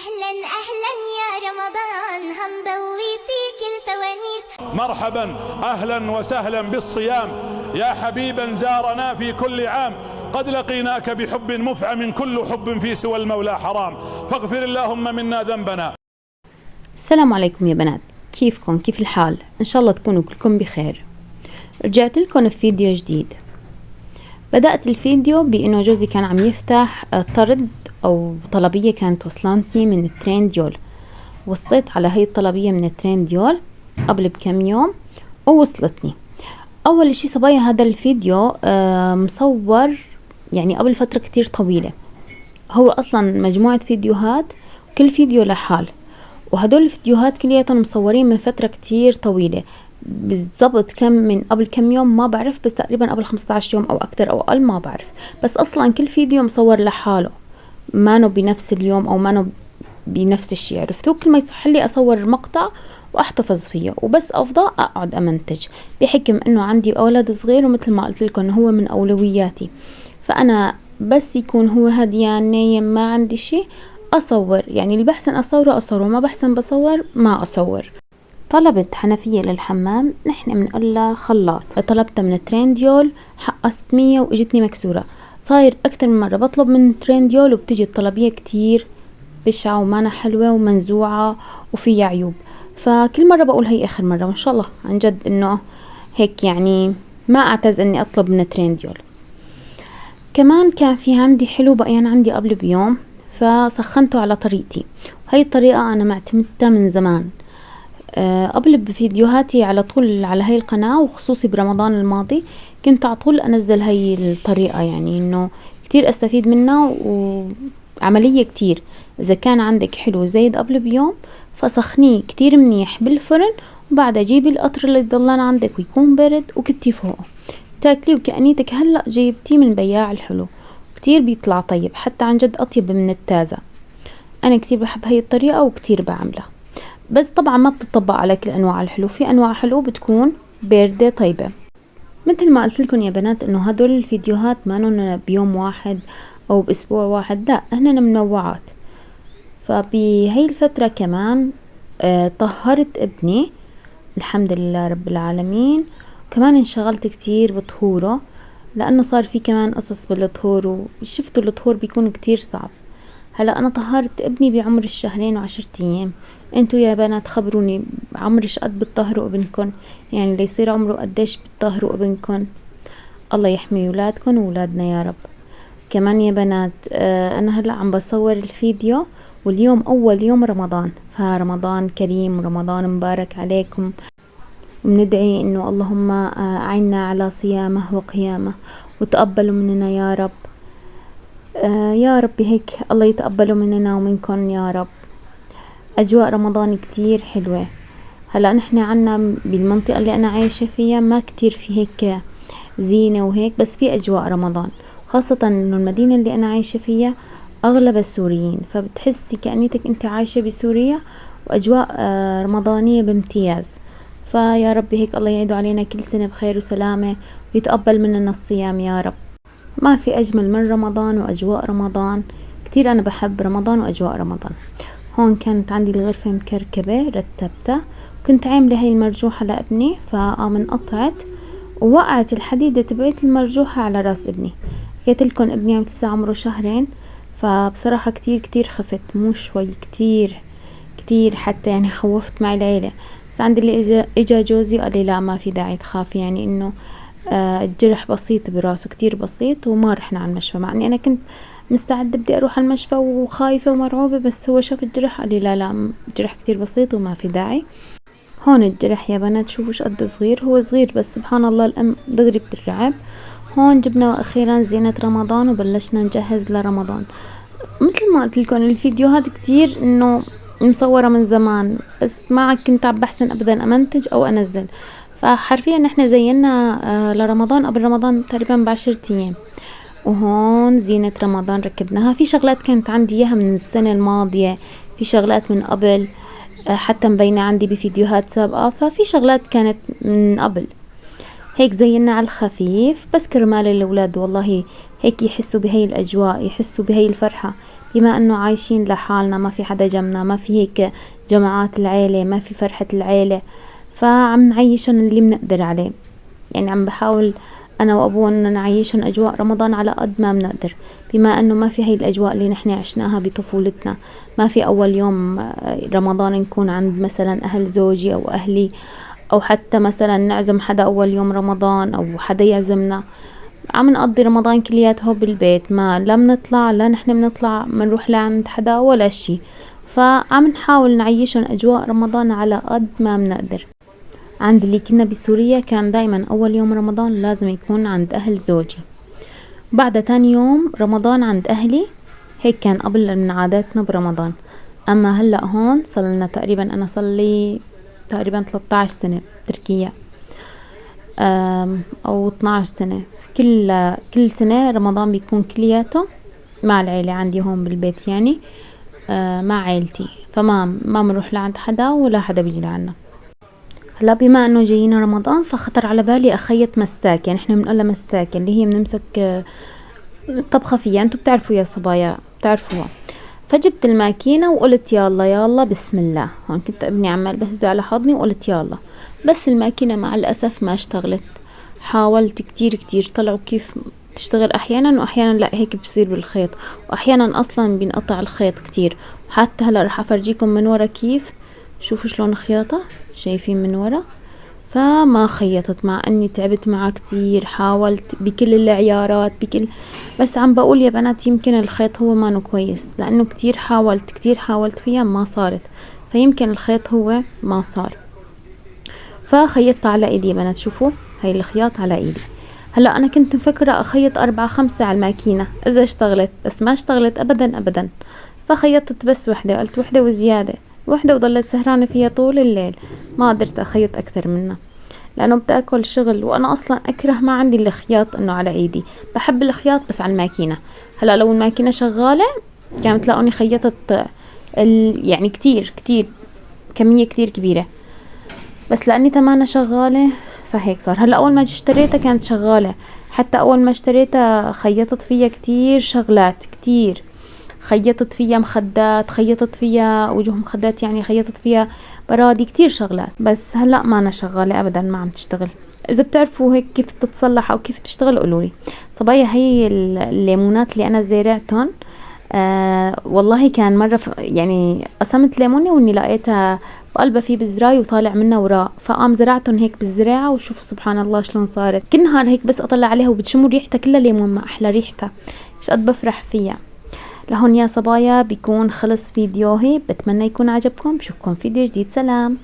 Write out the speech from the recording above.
أهلا أهلا يا رمضان هنضوي فيك الفوانيس. مرحبا أهلا وسهلا بالصيام يا حبيبا زارنا في كل عام، قد لقيناك بحب مفعم كل حب في سوى المولى حرام، فاغفر اللهم منا ذنبنا. السلام عليكم يا بنات، كيفكم؟ كيف الحال؟ إن شاء الله تكونوا كلكم بخير. رجعت لكم في فيديو جديد. بدأت الفيديو بأنه جوزي كان عم يفتح طرد أو طلبية كانت وصلتني من الترند يول. وصلت على هاي الطلبية من الترند يول قبل بكم يوم ووصلتني. أول شي صبايا هذا الفيديو مصور يعني قبل فترة كتير طويلة. هو أصلا مجموعة فيديوهات، كل فيديو لحال، وهدول الفيديوهات كلياتهم مصورين من فترة كتير طويلة، بالضبط كم من قبل كم يوم ما بعرف، بس تقريبا قبل 15 يوم أو أكتر أو أقل ما بعرف. بس أصلا كل فيديو مصور لحاله، مانو بنفس اليوم أو مانو بنفس الشي. عرفتوا؟ كل ما يصح لي أصور مقطع واحتفظ فيه، وبس أفضى أقعد أمنتج، بحكم إنه عندي أولاد صغير، ومثل ما قلت لكم هو من أولوياتي. فأنا بس يكون هو هديان نايم ما عندي شي أصور، يعني اللي بحسن أصوره، ما بحسن بصور ما أصور. طلبت حنفية للحمام، نحن بنقول لها خلاط، طلبتها من ترينديول حقها 600 واجتني مكسورة. صاير أكتر من مرة بطلب من ترينديول وبتجي الطلبية كتير بشعة ومانا حلوة ومنزوعة وفيها عيوب. فكل مرة بقول هي آخر مرة، وإن شاء الله عن جد إنه هيك، يعني ما أعتز إني أطلب من ترينديول. كمان كان في عندي حلو بقيان عندي قبل بيوم، فسخنته على طريقتي. وهي الطريقة أنا معتمدتها من زمان. قبل بفيديوهاتي على طول على هاي القناة، وخصوصي برمضان الماضي كنت على طول أنزل هاي الطريقة، يعني إنه كتير أستفيد منها وعملية كتير. إذا كان عندك حلو زايد قبل بيوم فسخنيه كتير منيح بالفرن، وبعدها جيبي القطر اللي ضلان عندك ويكون برد وكتي فوقه، تاكلي وكأنيتك هلأ جايبتيه من بياع الحلو. كتير بيطلع طيب، حتى عن جد أطيب من التازة. أنا كتير بحب هاي الطريقة وكتير بعملها، بس طبعا ما بتطبق على كل أنواع الحلو. في أنواع حلو بتكون باردة طيبة. مثل ما قلت لكم يا بنات إنه هدول الفيديوهات ما نون بيوم واحد أو بأسبوع واحد، لا، هن منوعات. فبهي الفترة كمان طهرت ابني الحمد لله رب العالمين. كمان انشغلت كتير بطهوره، لأنه صار في كمان قصص بالطهور، وشفتوا الطهور بيكون كتير صعب. هلا أنا طهرت ابني بعمر 2 و10 أيام. انتو يا بنات خبروني عمر قد بتطهروا ابنكن، يعني ليصير عمره قديش بتطهروا ابنكن. الله يحمي ولادكن وولادنا يا رب. كمان يا بنات أنا هلا عم بصور الفيديو واليوم أول يوم رمضان، فرمضان كريم، رمضان مبارك عليكم. وبندعي إنه اللهم أعنا على صيامه وقيامه وتقبلوا مننا يا رب. يا رب هيك الله يتقبلوا مننا ومنكم يا رب. أجواء رمضان كتير حلوة. هلأ نحن عنا بالمنطقة اللي أنا عايشة فيها ما كتير في هيك زينة وهيك، بس في أجواء رمضان، خاصة إنه المدينة اللي أنا عايشة فيها أغلب السوريين، فبتحسي كأنيتك أنت عايشة بسوريا، وأجواء رمضانية بامتياز. فيا رب هيك الله يعيدوا علينا كل سنة بخير وسلامة، ويتقبل مننا الصيام يا رب. ما في أجمل من رمضان وأجواء رمضان. كتير أنا بحب رمضان وأجواء رمضان. هون كانت عندي الغرفة مكركبة، رتبتها، كنت عاملة هاي المرجوحة لابني، فقام قطعت ووقعت الحديدة تبعت المرجوحة على راس ابني. حكيت لكم ابني لسه عمره 2 شهر، فبصراحة كتير كتير خفت، مو شوي، كتير كتير، حتى يعني خوفت مع العيلة. بس عند اللي اجا جوزي قال لي لا ما في داعي تخافي، يعني انه الجرح بسيط براسه، كتير بسيط، وما رحنا على المشفى، مع اني انا كنت مستعدة بدي اروح على المشفى وخايفة ومرعوبة، بس هو شاف الجرح قال لي لا لا الجرح كتير بسيط وما في داعي. هون الجرح يا بنات شوفوا قد صغير، هو صغير بس سبحان الله الام دغري بترعب. هون جبنا اخيرا زينة رمضان وبلشنا نجهز لرمضان. مثل ما قلت لكم الفيديوهات كتير انه مصورة من زمان، بس ما كنت عم بحسن ابدا امنتج او انزل. فحرفيا نحن زينا لرمضان قبل رمضان تقريبا ب10 أيام. وهون زينة رمضان ركبناها. في شغلات كانت عندي اياها من السنة الماضية، في شغلات من قبل حتى مبينة عندي بفيديوهات سابقة، ففي شغلات كانت من قبل. هيك زينا على الخفيف بس كرمال الأولاد والله هيك يحسوا بهي الأجواء، يحسوا بهي الفرحة، بما أنه عايشين لحالنا، ما في حدا جنبنا، ما في هيك جماعات العيلة، ما في فرحة العيلة، فعم نعيشن اللي بنقدر عليه. يعني عم بحاول أنا وأبونا نعيشن أجواء رمضان على قد ما بنقدر، بما أنه ما في هاي الأجواء اللي نحن عشناها بطفولتنا. ما في أول يوم رمضان نكون عند مثلا أهل زوجي أو أهلي، أو حتى مثلا نعزم حدا أول يوم رمضان أو حدا يعزمنا. عم نقضي رمضان كلياته بالبيت، ما لا بنطلع لا نحن بنطلع منروح لعند حدا ولا شي. فعم نحاول نعيشن أجواء رمضان على قد ما بنقدر. عند اللي كنا بسوريا كان دايما أول يوم رمضان لازم يكون عند أهل زوجي، بعد تاني يوم رمضان عند أهلي. هيك كان قبل من عاداتنا برمضان. أما هلأ هون صلنا تقريبا، أنا صلي تقريبا 13 سنة بتركيا أو 12 سنة. كل سنة رمضان بيكون كلياته مع العيلة عندي هون بالبيت، يعني مع عيلتي، فما بنروح لعند حدا ولا حدا بيجي لعنا. هلا بما انه جايين رمضان فخطر على بالي اخيط مساك، يعني احنا بنقولها مساك اللي هي بنمسك الطبخة فيها، انتو بتعرفوا يا صبايا بتعرفوها. فجبت الماكينة وقلت يلا يلا بسم الله. هون كنت ابني عمال بهزه على حضني وقلت يلا، بس الماكينة مع الأسف ما اشتغلت. حاولت كتير طلعوا كيف تشتغل احيانا واحيانا لا، هيك بصير بالخيط، واحيانا اصلا بينقطع الخيط كتير. حتى هلا رح افرجيكم من ورا كيف، شوفوا شلون خياطة، شايفين من ورا. فما خيطت مع اني تعبت معها كتير، حاولت بكل العيارات بس عم بقول يا بنات يمكن الخيط هو ما كويس، لانه كتير حاولت فيها ما صارت، فيمكن الخيط هو ما صار. فخيطت على ايدي يا بنات، شوفوا هاي الخياط على ايدي. هلا انا كنت مفكرة اخيط 4-5 على الماكينة اذا اشتغلت، بس ما اشتغلت ابدا. فخيطت بس وحدة، قلت وحدة وزيادة، وحدة وضلت سهرانة فيها طول الليل، ما قدرت اخيط اكثر منها لانه بتاكل شغل، وانا اصلا اكره ما عندي الخياط انه على ايدي، بحب الخياط بس على الماكينة. هلا لو الماكينة شغالة كانت تلاقوني خيطت يعني كتير كمية كتير كبيرة، بس لاني تمانا شغالة فهيك صار. هلا اول ما اشتريتها كانت شغالة، حتى اول ما اشتريتها خيطت فيها كتير شغلات، خيطت فيها مخدات، خيطت فيها وجوه مخدات، يعني خيطت فيها برادي، كتير شغلات. بس هلا ما أنا شغالة ابدا، ما عم تشتغل. اذا بتعرفوا هيك كيف تتصلح او كيف تشتغل قولولي. طبعا هي الليمونات اللي انا زارعتهم والله كان مرة يعني قسمت ليمونة واني لقيتها بقلبها في بزراي وطالع منها وراء، فقام زرعتهم هيك بالزراعة، وشوفوا سبحان الله شلون صارت. كل نهار هيك بس اطلع عليها وبتشموا ريحتها كلها ليمون، ما احلى ريحتها، مش قد بفرح فيها. لهون يا صبايا بيكون خلص فيديوهي، بتمنى يكون عجبكم. بشوفكم فيديو جديد، سلام.